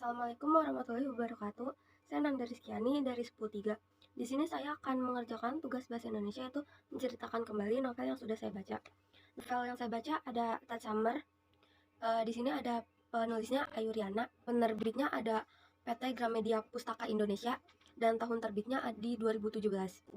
Assalamualaikum warahmatullahi wabarakatuh. Saya Nanda Rizkyani dari 10.3. Di sini saya akan mengerjakan tugas bahasa Indonesia, yaitu menceritakan kembali novel yang sudah saya baca. Novel yang saya baca ada Tat Summer. Di sini ada penulisnya Ayuriana, penerbitnya ada PT Gramedia Pustaka Indonesia, dan tahun terbitnya di 2017.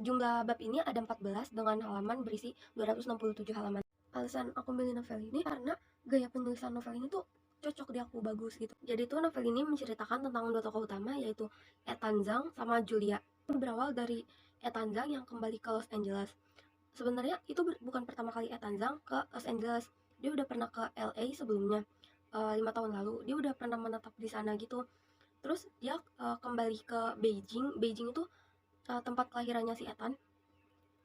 Jumlah bab ini ada 14 dengan halaman berisi 267 halaman. Alasan aku milih novel ini karena gaya penulisan novel ini tuh cocok di aku, bagus gitu. Jadi tuh novel ini menceritakan tentang dua tokoh utama, yaitu Ethan Zhang sama Julia. Berawal dari Ethan Zhang yang kembali ke Los Angeles. Sebenarnya itu bukan pertama kali Ethan Zhang ke Los Angeles. Dia udah pernah ke LA sebelumnya, 5 tahun lalu. Dia udah pernah menetap di sana gitu. Terus dia kembali ke Beijing. Beijing itu tempat kelahirannya si Ethan.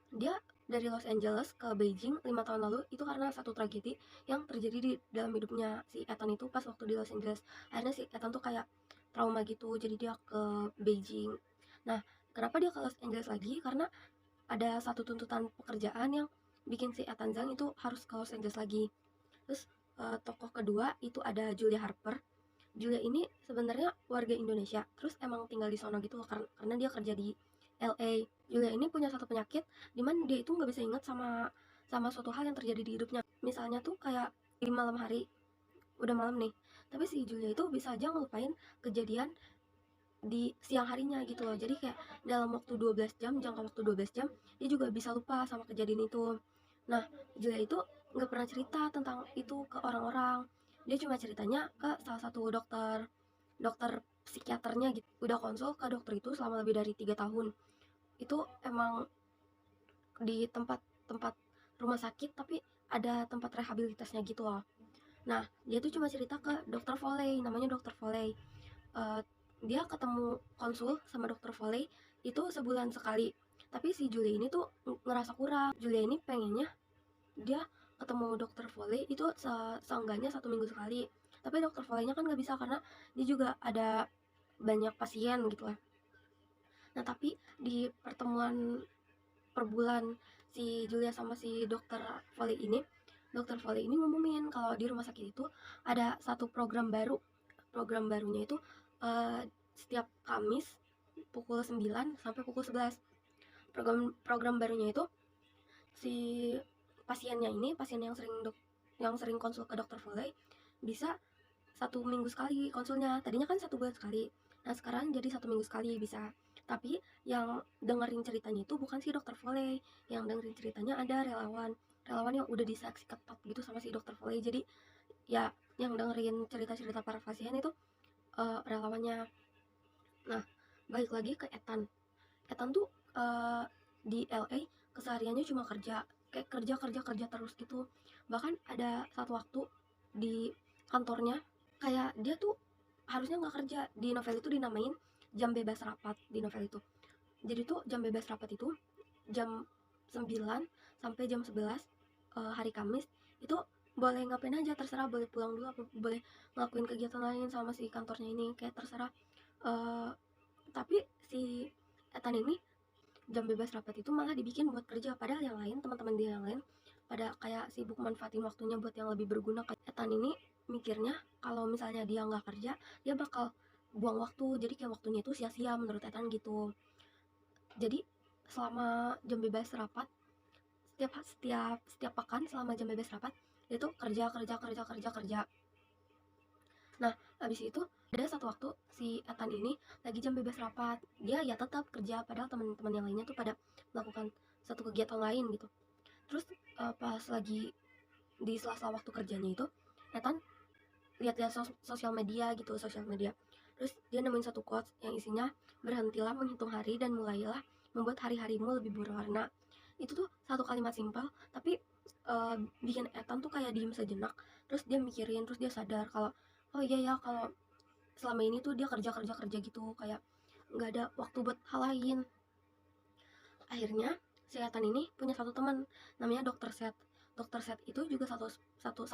Dia dari Los Angeles ke Beijing 5 tahun lalu itu karena satu tragedi yang terjadi di dalam hidupnya si Ethan itu pas waktu di Los Angeles. Akhirnya si Ethan tuh kayak trauma gitu, jadi dia ke Beijing. Nah, kenapa dia ke Los Angeles lagi? Karena ada satu tuntutan pekerjaan yang bikin si Ethan Zhang itu harus ke Los Angeles lagi. Terus tokoh kedua itu ada Julia Harper. Julia ini sebenarnya warga Indonesia, terus emang tinggal di sono gitu loh, karena dia kerja di LA. Julia ini punya satu penyakit di mana dia itu nggak bisa ingat sama sama suatu hal yang terjadi di hidupnya. Misalnya tuh kayak di malam hari, udah malam nih, tapi si Julia itu bisa aja ngelupain kejadian di siang harinya gitu loh. Jadi kayak dalam waktu 12 jam, jangka waktu 12 jam, dia juga bisa lupa sama kejadian itu. Nah, Julia itu nggak pernah cerita tentang itu ke orang-orang. Dia cuma ceritanya ke salah satu dokter psikiaternya gitu. Udah konsul ke dokter itu selama lebih dari 3 tahun. Itu emang di tempat-tempat rumah sakit, tapi ada tempat rehabilitasnya gitu loh. Nah, dia tuh cuma cerita ke dokter Foley, namanya dokter Foley. Eh, dia ketemu konsul sama dokter Foley itu sebulan sekali. Tapi si Julia ini tuh ngerasa kurang. Julia ini pengennya dia ketemu dokter Foley itu seenggaknya 1 minggu sekali. Tapi dokter Foley-nya kan nggak bisa karena dia juga ada banyak pasien gitu lah. Nah, tapi di pertemuan per bulan si Julia sama si dokter Foley ini ngumumin kalau di rumah sakit itu ada satu program baru. Program barunya itu eh, setiap Kamis pukul 9 sampai pukul 11. Program barunya itu si pasien yang sering konsul ke dokter Foley bisa 1 minggu sekali konsulnya. Tadinya kan 1 bulan sekali. Nah, sekarang jadi 1 minggu sekali bisa. Tapi yang dengerin ceritanya itu bukan si dokter Foley. Yang dengerin ceritanya ada relawan yang udah diseleksi ketat gitu sama si dokter Foley. Jadi ya yang dengerin cerita-cerita para pasien itu relawannya. Nah, balik lagi ke Ethan. Ethan tuh di LA kesehariannya cuma kerja, kayak kerja terus gitu. Bahkan ada satu waktu di kantornya kayak dia tuh harusnya nggak kerja. Di novel itu dinamain jam bebas rapat di novel itu. Jadi tuh jam bebas rapat itu jam 9 sampai jam 11 hari Kamis itu boleh ngapain aja, terserah, boleh pulang dulu apa boleh ngelakuin kegiatan lain sama si kantornya ini, kayak terserah. Eh, tapi si Ethan ini jam bebas rapat itu malah dibikin buat kerja, padahal yang lain, teman-teman dia yang lain pada kayak sibuk manfaatin waktunya buat yang lebih berguna. Kayak Ethan ini mikirnya kalau misalnya dia nggak kerja, dia bakal buang waktu, jadi kayak waktunya itu sia-sia menurut Ethan gitu. Jadi selama jam bebas rapat, setiap setiap setiap pekan selama jam bebas rapat dia tuh kerja. Nah, habis itu ada satu waktu si Ethan ini lagi jam bebas rapat. Dia ya tetap kerja padahal teman-teman yang lainnya tuh pada melakukan satu kegiatan lain gitu. Terus pas lagi di sela-sela waktu kerjanya itu, Ethan lihat-lihat sosial media gitu, sosial media. Terus dia nemuin satu quotes yang isinya, berhentilah menghitung hari dan mulailah membuat hari-harimu lebih berwarna. Itu tuh satu kalimat simpel, tapi bikin Ethan tuh kayak diem sejenak. Terus dia mikirin, terus dia sadar kalau oh iya ya, kalau selama ini tuh dia kerja gitu, kayak nggak ada waktu buat hal lain. Akhirnya si Ethan ini punya satu teman namanya Dokter Seth. Dokter Seth itu juga salah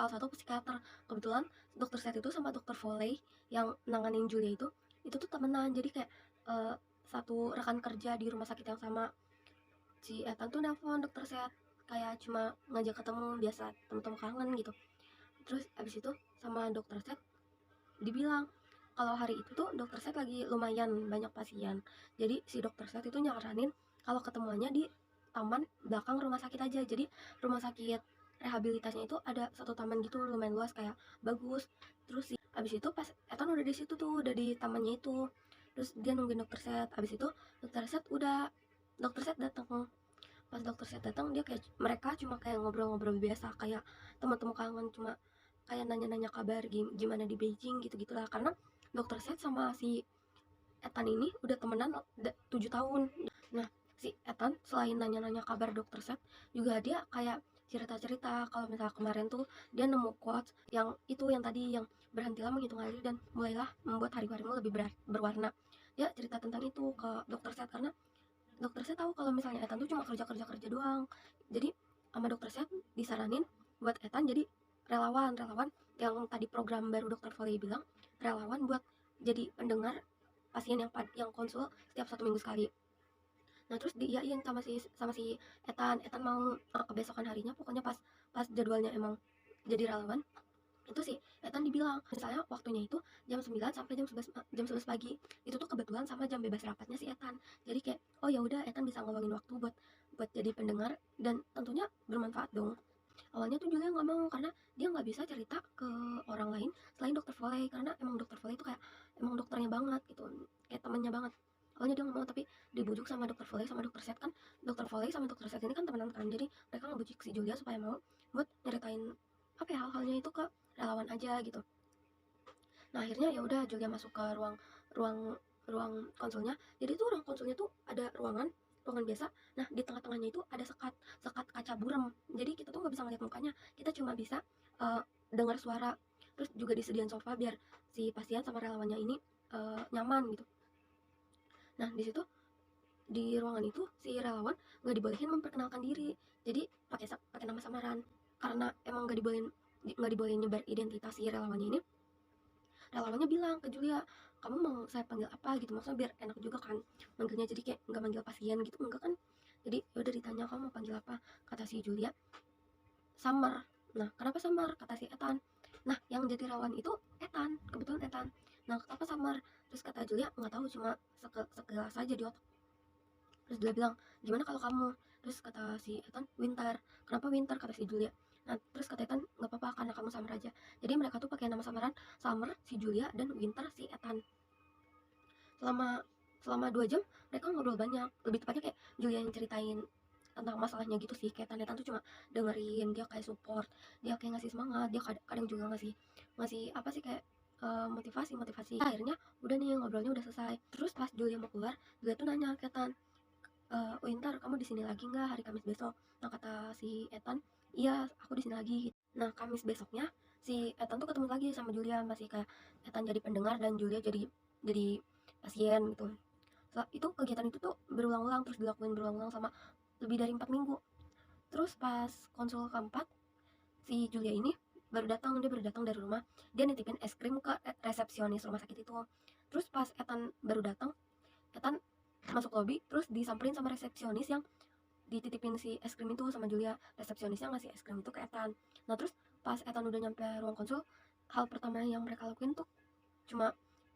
satu psikiater. Kebetulan Dokter Seth itu sama Dokter Foley yang nanganin Julia itu tuh temenan. Jadi kayak eh, satu rekan kerja di rumah sakit yang sama. Si Ethan tuh nelpon Dokter Seth kayak cuma ngajak ketemu biasa, temen-temen kangen gitu. Terus abis itu sama Dokter Seth dibilang kalau hari itu tuh dokter Set lagi lumayan banyak pasien. Jadi si dokter Set itu nyaranin kalau ketemuannya di taman belakang rumah sakit aja. Jadi rumah sakit rehabilitasinya itu ada satu taman gitu lumayan luas, kayak bagus. Terus sih abis itu pas Ethan udah di situ tuh, udah di tamannya itu. Terus dia nungguin dokter Set. Abis itu dokter Set datang. Pas dokter Set datang, dia kayak mereka cuma kayak ngobrol-ngobrol biasa, kayak teman-teman kangen, cuma kayak nanya-nanya kabar gimana di Beijing gitu-gitulah. Karena dokter Set sama si Ethan ini udah temenan 7 tahun. Nah, si Ethan selain nanya-nanya kabar dokter Set, juga dia kayak cerita-cerita kalau misalnya kemarin tuh dia nemu quotes yang itu, yang tadi, yang berhentilah menghitung hari dan mulailah membuat hari-harimu lebih berwarna. Dia cerita tentang itu ke dokter Set karena dokter Set tahu kalau misalnya Ethan tuh cuma kerja doang. Jadi sama dokter Set disaranin buat Ethan jadi relawan yang tadi program baru dokter Foley bilang, relawan buat jadi pendengar pasien yang konsul setiap 1 minggu sekali. Nah terus diiyain sama si Ethan mau kebesokan harinya, pokoknya pas pas jadwalnya emang jadi relawan itu sih Ethan dibilang misalnya waktunya itu jam 9 sampai jam 11 pagi. Itu tuh kebetulan sama jam bebas rapatnya si Ethan. Jadi kayak oh ya udah, Ethan bisa ngeluangin waktu buat buat jadi pendengar, dan tentunya bermanfaat dong. Awalnya tuh Julia nggak mau karena dia nggak bisa cerita ke orang lain selain dokter Foley, karena emang dokter Foley itu kayak emang dokternya banget gitu, kayak temennya banget. Awalnya dia nggak mau, tapi dibujuk sama dokter Foley sama dokter Set. Kan dokter Foley sama dokter Set ini kan temenan kan, jadi mereka ngebujuk si Julia supaya mau buat nyeritain apa ya, hal-halnya itu ke relawan aja gitu. Nah akhirnya ya udah Julia masuk ke ruang ruang ruang konsulnya. Jadi tuh ruang konsulnya tuh ada ruangan biasa. Nah di tengah-tengahnya itu ada sekat sekat kaca buram. Jadi kita tuh nggak bisa ngeliat mukanya, kita cuma bisa uh, dengar suara. Terus juga disediain sofa biar si pasien sama relawannya ini nyaman gitu. Nah di situ, di ruangan itu si relawan nggak dibolehin memperkenalkan diri, jadi pakai nama samaran. Karena emang nggak dibolehin nyebar identitas si relawannya ini. Relawannya bilang ke Julia, kamu mau saya panggil apa gitu, maksudnya biar enak juga kan manggilnya, jadi kayak nggak manggil pasien gitu, enggak kan. Jadi udah ditanya kamu mau panggil apa, kata si Julia Summer. Nah kenapa Summer, kata si Ethan. Nah yang jadi relawan itu Ethan, kebetulan Ethan. Nah kenapa Summer, terus kata Julia nggak tahu, cuma sekelas aja di otak. Terus dia bilang gimana kalau kamu, terus kata si Ethan Winter. Kenapa Winter, kata si Julia. Nah terus kata Ethan nggak apa-apa karena kamu Summer aja. Jadi mereka tuh pakai nama samaran, Summer si Julia dan Winter si Ethan. Selama 2 jam mereka ngobrol banyak, lebih tepatnya kayak Julia yang ceritain tentang masalahnya gitu sih. Kayak Ethan tuh cuma dengerin, dia kayak support, dia kayak ngasih semangat, dia kadang juga ngasih ngasih apa sih, kayak motivasi. Akhirnya udah nih, ngobrolnya udah selesai. Terus pas Julia mau keluar, Julia tuh nanya ke Ethan, Winter kamu di sini lagi nggak hari Kamis besok? Nah kata si Ethan, iya aku di sini lagi. Nah Kamis besoknya si Ethan tuh ketemu lagi sama Julia, masih kayak Ethan jadi pendengar dan Julia jadi pasien gitu. Itu kegiatan itu tuh berulang-ulang, terus dilakuin berulang-ulang sama lebih dari 4 minggu. Terus pas konsul keempat, si Julia ini dia baru datang dari rumah. Dia nitipin es krim ke resepsionis rumah sakit itu. Terus pas Ethan masuk lobby, terus disamperin sama resepsionis yang dititipin si es krim itu sama Julia. Resepsionisnya ngasih es krim itu ke Ethan. Nah terus pas Ethan udah nyampe ruang konsul, hal pertama yang mereka lakuin tuh cuma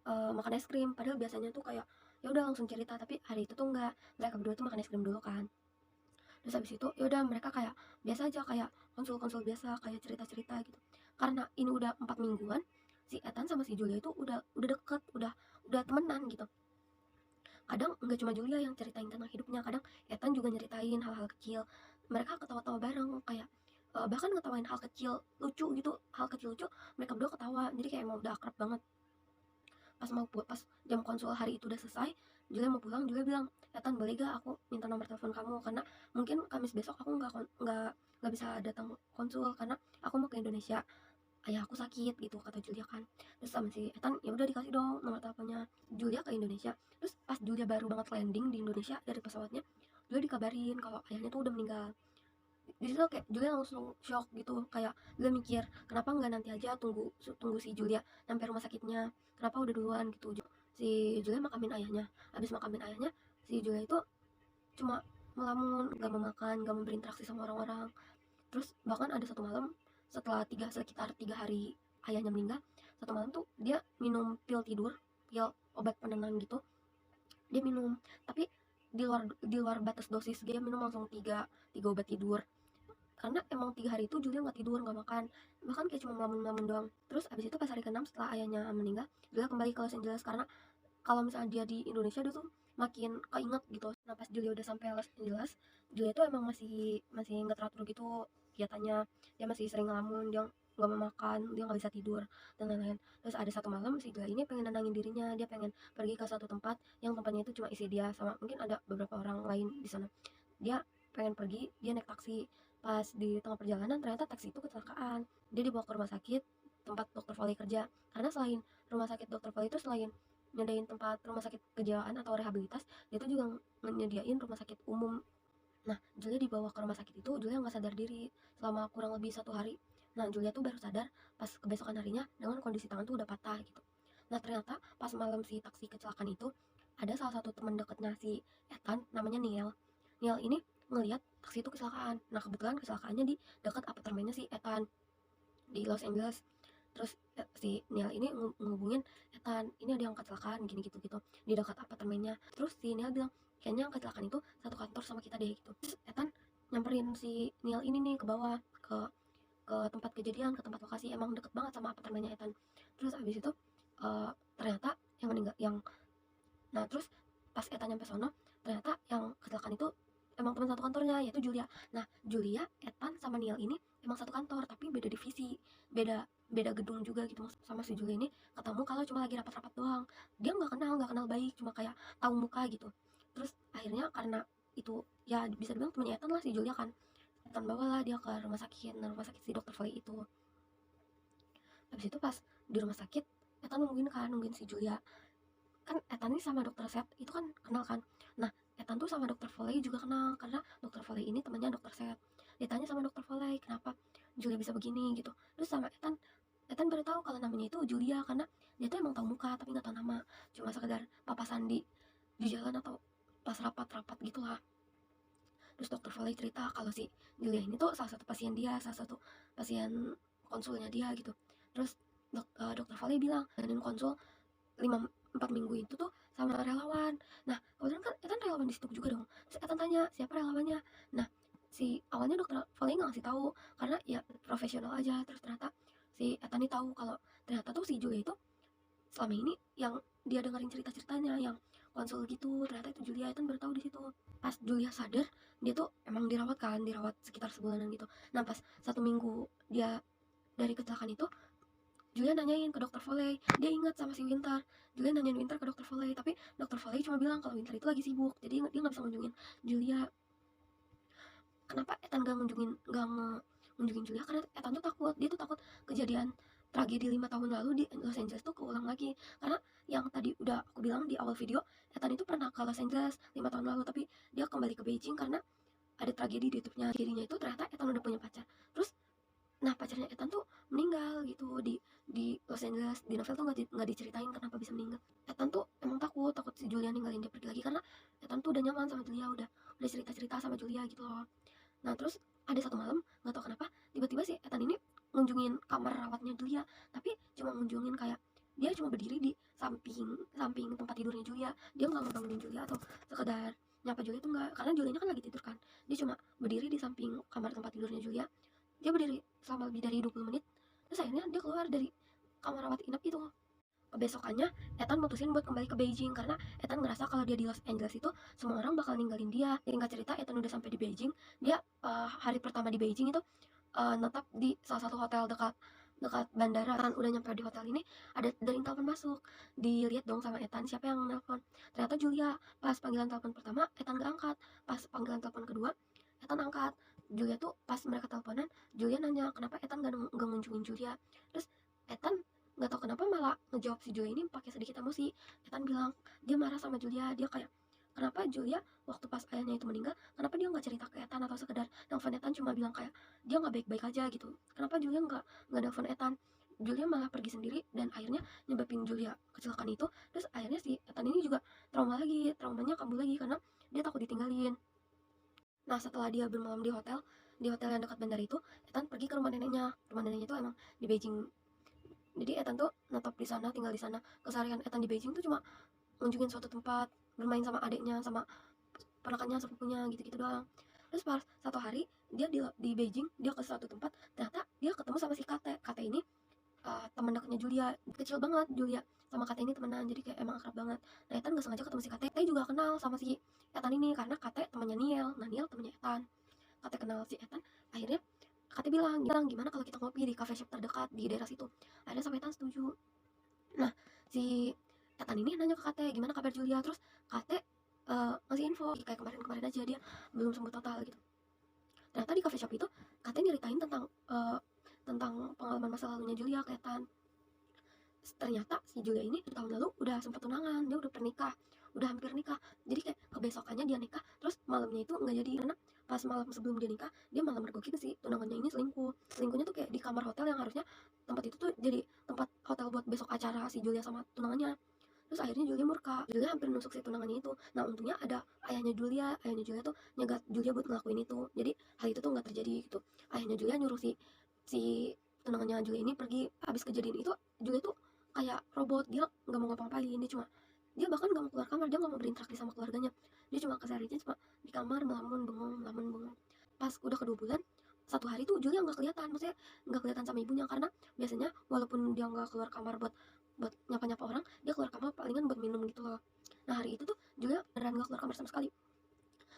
makan es krim. Padahal biasanya tuh kayak ya udah langsung cerita, tapi hari itu tuh enggak, mereka berdua tuh makan es krim dulu kan. Terus habis itu ya udah mereka kayak biasa aja, kayak konsul-konsul biasa, kayak cerita-cerita gitu. Karena ini udah 4 mingguan, si Ethan sama si Julia itu udah deket, udah temenan gitu. Kadang nggak cuma Julia yang ceritain tentang hidupnya, kadang Ethan juga nyeritain hal-hal kecil. Mereka ketawa-tawa bareng, kayak bahkan ngetawain hal kecil lucu gitu, hal kecil lucu mereka berdua ketawa. Jadi kayak emang udah akrab banget. Pas jam konsul hari itu udah selesai, Julia mau pulang. Julia bilang, Ethan boleh gak aku minta nomor telepon kamu, karena mungkin Kamis besok aku nggak bisa datang konsul karena aku mau ke Indonesia, ayah aku sakit gitu, kata Julia kan. Terus sama si Ethan ya udah dikasih dong nomor teleponnya. Julia ke Indonesia. Terus pas Julia baru banget landing di Indonesia dari pesawatnya, Julia dikabarin kalau ayahnya tuh udah meninggal. Di situ kayak Julia langsung shock gitu, kayak Julia mikir kenapa nggak nanti aja tunggu tunggu si Julia sampai rumah sakitnya, kenapa udah duluan gitu. Si Julia makamin ayahnya. Habis makamin ayahnya, si Julia itu cuma melamun, nggak mau makan, nggak mau berinteraksi sama orang-orang. Terus bahkan ada satu malam setelah sekitar 3 hari ayahnya meninggal, satu malam tuh dia minum pil tidur, pil obat penenang gitu, dia minum, tapi di luar batas dosis. Dia minum langsung tiga obat tidur, karena emang 3 hari itu Julia nggak tidur, nggak makan, bahkan kayak cuma melamun-melamun doang. Terus abis itu pas hari ke-6 setelah ayahnya meninggal, Julia kembali ke Los Angeles, karena kalau misalnya dia di Indonesia dia tuh makin keinget gitu. Nah pas Julia udah sampai Los Angeles, Julia tuh emang masih masih nggak teratur gitu kegiatannya. Dia masih sering ngelamun, dia nggak mau makan, dia nggak bisa tidur dan lain-lain. Terus ada satu malam si Julia ini pengen nenangin dirinya, dia pengen pergi ke satu tempat yang tempatnya itu cuma isi dia sama mungkin ada beberapa orang lain di sana. Dia pengen pergi, dia naik taksi. Pas di tengah perjalanan ternyata taksi itu kecelakaan. Dia dibawa ke rumah sakit tempat dokter Foley kerja, karena selain rumah sakit dokter Foley itu selain nyediain tempat rumah sakit kejiwaan atau rehabilitas, dia tuh juga nyediain rumah sakit umum. Nah Julia dibawa ke rumah sakit itu, Julia nggak sadar diri selama kurang lebih 1 hari. Nah Julia tuh baru sadar pas kebesokan harinya dengan kondisi tangan tuh udah patah gitu. Nah ternyata pas malam si taksi kecelakaan itu, ada salah satu teman dekatnya si Ethan namanya Neil. Neil ini ngelihat taksi itu kecelakaan. Nah kebetulan kecelakaannya di dekat apartemennya si Ethan di Los Angeles. Terus si Neil ini ngehubungin Ethan, ini ada yang kecelakaan gini gitu gitu di dekat apartemennya. Terus si Neil bilang kayaknya yang kecelakaan itu satu kantor sama kita deh gitu. Terus Ethan nyamperin si Neil ini nih ke bawah, ke tempat kejadian, ke tempat lokasi, emang deket banget sama apartemennya Ethan. Terus abis itu ternyata yang meninggal yang nah terus pas Ethan nyampe sono, ternyata yang kecelakaan itu emang teman satu kantornya, yaitu Julia. Nah Julia, Ethan sama Neil ini emang satu kantor tapi beda divisi, beda beda gedung juga gitu. Sama si Julia ini ketemu kalau cuma lagi rapat-rapat doang, dia nggak kenal baik, cuma kayak tahu muka gitu. Terus akhirnya karena itu ya bisa dibilang temennya Ethan lah si Julia kan, Ethan bawalah dia ke rumah sakit. Nah rumah sakit si dokter Foley itu. Habis itu pas di rumah sakit, Ethan nungguin si Julia. Kan Ethan ini sama dokter Seth itu kan kenal kan. Nah Ethan tuh sama dokter Foley juga kenal, karena dokter Foley ini temannya dokter Seth. Ditanya sama dokter Foley kenapa Julia bisa begini gitu. Terus sama Ethan baru tahu kalau namanya itu Julia, karena dia tuh emang tahu muka tapi nggak tahu nama, cuma sekedar papasan di jalan atau pas rapat-rapat gitulah. Terus dokter Foley cerita kalau si Julia ini tuh salah satu pasien dia, salah satu pasien konsulnya dia gitu. Terus dokter Foley bilang dan konsul 4 minggu itu tuh sama relawan. Nah kebetulan kan Ethan relawan di situ juga dong. Terus Ethan tanya siapa relawannya. Nah si awalnya dokter Foley nggak ngasih tahu karena ya profesional aja. Terus ternyata si Ethan ini tahu kalau ternyata tuh si Julia itu selama ini yang dia dengerin cerita-ceritanya yang konsul gitu, ternyata itu Julia. Ethan baru tahu di situ. Pas Julia sadar, dia tuh emang dirawat sekitar sebulanan gitu. Nah pas 1 minggu dia dari kecelakaan itu, Julia nanyain ke dokter Foley, dia ingat sama si Winter. Julia nanyain Winter ke dokter Foley, tapi dokter Foley cuma bilang kalau Winter itu lagi sibuk, jadi dia nggak bisa ngunjungin Julia. Kenapa Ethan gak ngunjungin Julia? Karena Ethan tuh takut, dia tuh takut kejadian tragedi 5 tahun lalu di Los Angeles tuh keulang lagi. Karena yang tadi udah aku bilang di awal video, Ethan itu pernah ke Los Angeles 5 tahun lalu, tapi dia kembali ke Beijing karena ada tragedi di hidupnya. Dirinya itu ternyata Ethan udah punya pacar. Terus nah pacarnya Ethan tuh meninggal gitu di Los Angeles. Di novel tuh nggak diceritain kenapa bisa meninggal. Ethan tuh emang takut si Julia ninggalin dia pergi lagi, karena Ethan tuh udah nyaman sama Julia, udah cerita sama Julia gitu loh. Nah terus ada satu malam nggak tahu kenapa tiba-tiba si Ethan ini ngunjungin kamar rawatnya Julia, tapi cuma ngunjungin kayak dia cuma berdiri di samping samping tempat tidurnya Julia. Dia nggak ngebangunin Julia atau sekedar nyapa Julia tuh nggak, karena Julianya kan lagi tidur kan. Dia cuma berdiri di samping kamar tempat tidurnya Julia. Dia berdiri selama lebih dari 20 menit. Terus akhirnya dia keluar dari kamar rawat inap itu. Kebesokannya Ethan mutusin buat kembali ke Beijing, karena Ethan ngerasa kalau dia di Los Angeles itu semua orang bakal ninggalin dia. Singkat cerita, Ethan udah sampai di Beijing. Dia hari pertama di Beijing itu netap di salah satu hotel dekat dekat bandara. Kan udah nyampe di hotel ini, ada dering telepon masuk. Dilihat dong sama Ethan siapa yang nelpon. Ternyata Julia. Pas panggilan telepon pertama Ethan gak angkat, pas panggilan telepon kedua Ethan angkat. Julia tuh pas mereka teleponan, Julia nanya kenapa Ethan gak ngunjungin Julia. Terus Ethan nggak tahu kenapa malah ngejawab si Julia ini pakai sedikit emosi. Ethan bilang dia marah sama Julia. Dia kayak kenapa Julia waktu pas ayahnya itu meninggal, kenapa dia nggak cerita ke Ethan atau sekedar nelfon Ethan cuma bilang kayak dia nggak baik-baik aja gitu. Kenapa Julia nggak nelfon Ethan. Julia malah pergi sendiri dan akhirnya nyebabin Julia kecelakaan itu. Terus akhirnya si Ethan ini juga traumanya kambuh lagi karena dia takut ditinggalin. Nah setelah dia bermalam di hotel yang dekat bandara itu, Ethan pergi ke rumah neneknya. Rumah neneknya itu emang di Beijing Jadi Ethan tuh netap di sana, tinggal di sana. Keseharian Ethan di Beijing tuh cuma ngunjungin suatu tempat, bermain sama adiknya, sama ponakannya, sepupunya, gitu-gitu doang. Terus pas satu hari dia di Beijing, dia ke suatu tempat, ternyata dia ketemu sama si Kate. Kate ini teman dekatnya Julia, kecil banget Julia sama Kate ini temenan, jadi kayak emang akrab banget. Nah Ethan gak sengaja ketemu si Kate. Kate juga kenal sama si Ethan ini karena Kate temannya Niel, nah Niel temannya Ethan. Kate kenal si Ethan, akhirnya Kate bilang gimana kalau kita ngopi di cafe shop terdekat di daerah situ. Akhirnya sama Ethan setuju. Nah si Ethan ini nanya ke Kate gimana kabar Julia, terus Kate ngasih info kayak kemarin-kemarin aja dia belum sembuh total gitu. Ternyata di cafe shop itu Kate nyeritain tentang pengalaman masa lalunya Julia ke Ethan. Ternyata si Julia ini tahun lalu udah sempat tunangan, dia udah pernikah, udah hampir nikah. Jadi kayak kebesokannya dia nikah, terus malamnya itu nggak jadi karena pas malam sebelum dia nikah dia malah mergokin si tunangannya ini selingkuhnya tuh kayak di kamar hotel yang harusnya tempat itu tuh jadi tempat hotel buat besok acara si Julia sama tunangannya. Terus akhirnya Julia murka, Julia hampir nusuk si tunangannya itu. Nah untungnya ada ayahnya Julia tuh nyegat Julia buat ngelakuin itu, jadi hal itu tuh nggak terjadi gitu. Ayahnya Julia nyuruh si tunangannya Julia ini pergi. Abis kejadian itu Julia tuh kayak robot, dia nggak mau ngapa-ngapain, dia bahkan nggak mau keluar kamar, dia nggak mau berinteraksi sama keluarganya, dia cuma kesehariannya cuma di kamar melamun bengong. Pas udah kedua bulan, satu hari tuh Julia nggak kelihatan, maksudnya nggak kelihatan sama ibunya, karena biasanya walaupun dia nggak keluar kamar buat nyapa-nyapa orang, dia keluar kamar palingan buat minum gitu loh. Nah hari itu tuh Julia beneran nggak keluar kamar sama sekali.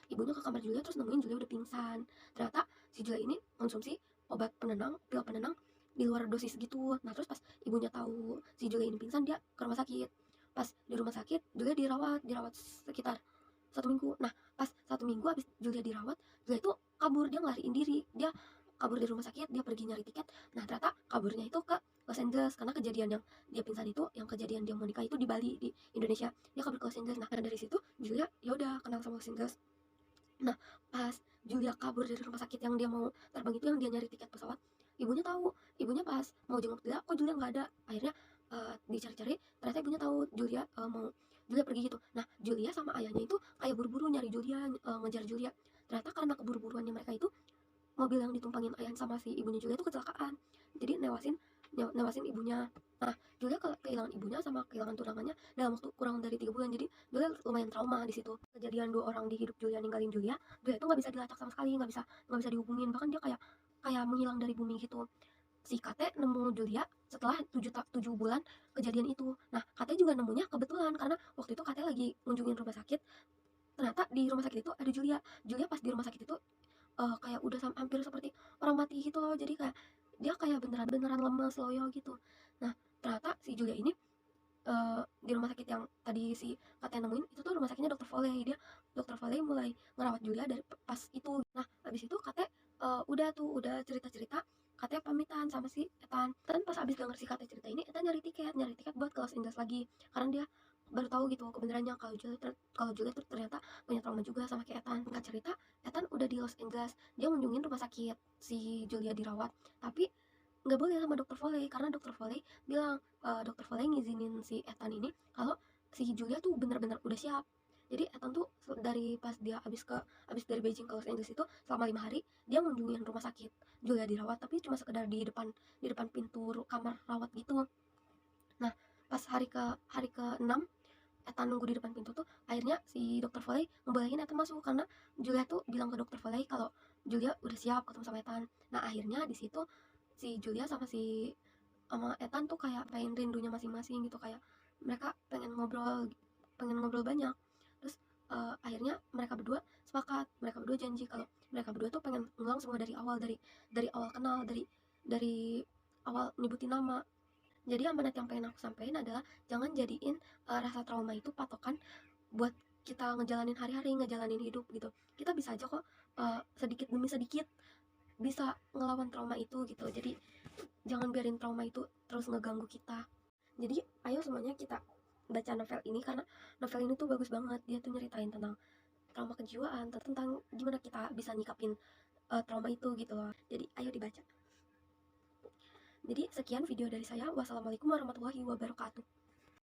Ibunya ke kamar Julia terus nemuin Julia udah pingsan. Ternyata si Julia ini konsumsi pil penenang di luar dosis gitu. Nah terus pas ibunya tahu si Julia ini pingsan, dia ke rumah sakit. Pas di rumah sakit Julia dirawat sekitar 1 minggu. Nah pas 1 minggu habis Julia dirawat, Julia itu kabur, dia ngelariin diri, dia kabur dari rumah sakit, dia pergi nyari tiket. Nah ternyata kaburnya itu ke Los Angeles, karena kejadian yang dia pingsan itu, yang kejadian dia mau nikah itu di Bali, di Indonesia. Dia kabur ke Los Angeles. Nah dari situ Julia ya udah kenal sama Los Angeles. Nah, pas Julia kabur dari rumah sakit yang dia mau terbang itu, yang dia nyari tiket pesawat, ibunya tahu. Ibunya pas mau jenguk Julia, kok Julia nggak ada. Akhirnya dicari-cari, ternyata ibunya tahu Julia mau Julia pergi gitu. Nah, Julia sama ayahnya itu kayak buru-buru nyari Julia, ngejar Julia. Ternyata karena keburu-buruannya mereka itu, mobil yang ditumpangin ayah sama si ibunya Julia itu kecelakaan. Jadi newasin ibunya. Nah, Julia kehilangan ibunya sama kehilangan tunangannya dalam waktu kurang dari 3 bulan. Jadi Julia lumayan trauma di situ. Kejadian 2 orang di hidup Julia ninggalin Julia itu nggak bisa dilacak sama sekali, nggak bisa dihubungin, bahkan dia kayak menghilang dari bumi gitu. Si Kate nemu Julia setelah 7 bulan kejadian itu. Nah Kate juga nemunya kebetulan karena waktu itu Kate lagi ngunjungin rumah sakit. Ternyata di rumah sakit itu ada Julia pas di rumah sakit itu kayak udah hampir seperti orang mati gitu loh. Jadi kayak dia kayak beneran lemes loyo gitu. Nah ternyata si Julia ini di rumah sakit yang tadi si Kate nemuin itu tuh rumah sakitnya Dokter Foley. Dokter Foley mulai ngerawat Julia dari pas itu. Nah abis itu Kate udah cerita-cerita, Kate pamitan sama si Ethan. Dan pas abis denger si Kate cerita ini, Ethan nyari tiket buat ke Los Angeles lagi, karena dia baru tahu gitu kebenarannya kalau Julia tuh ternyata punya trauma juga sama kayak Ethan. Nggak cerita, Ethan udah di Los Angeles, dia mengunjungin rumah sakit si Julia dirawat, tapi nggak boleh sama Dokter Foley karena Dokter Foley bilang, Dokter Foley ngizinin si Ethan ini kalau si Julia tuh benar-benar udah siap. Jadi Ethan tuh dari pas dia abis dari Beijing ke Los Angeles itu selama 5 hari dia ngunjungin rumah sakit Julia dirawat, tapi cuma sekedar di depan pintu kamar rawat gitu. Nah pas hari ke 6 Ethan nunggu di depan pintu tuh, akhirnya si Dokter Foley ngebolehin Ethan masuk karena Julia tuh bilang ke Dokter Foley kalau Julia udah siap ketemu sama Ethan. Nah akhirnya di situ si Julia sama Ethan tuh kayak pengen rindunya masing-masing gitu, kayak mereka pengen ngobrol banyak. Terus akhirnya mereka berdua janji kalau mereka berdua tuh pengen ngulang semua dari awal, dari awal kenal, dari awal nyebutin nama. Jadi amanat yang pengen aku sampaikan adalah jangan jadiin rasa trauma itu patokan buat kita ngejalanin hari-hari, ngejalanin hidup gitu. Kita bisa aja kok sedikit demi sedikit bisa ngelawan trauma itu gitu. Jadi jangan biarin trauma itu terus ngeganggu kita. Jadi ayo semuanya kita baca novel ini, karena novel ini tuh bagus banget. Dia tuh nyeritain tentang trauma kejiwaan, tentang gimana kita bisa nyikapin trauma itu gitu loh. Jadi ayo dibaca. Jadi sekian video dari saya. Wassalamualaikum warahmatullahi wabarakatuh.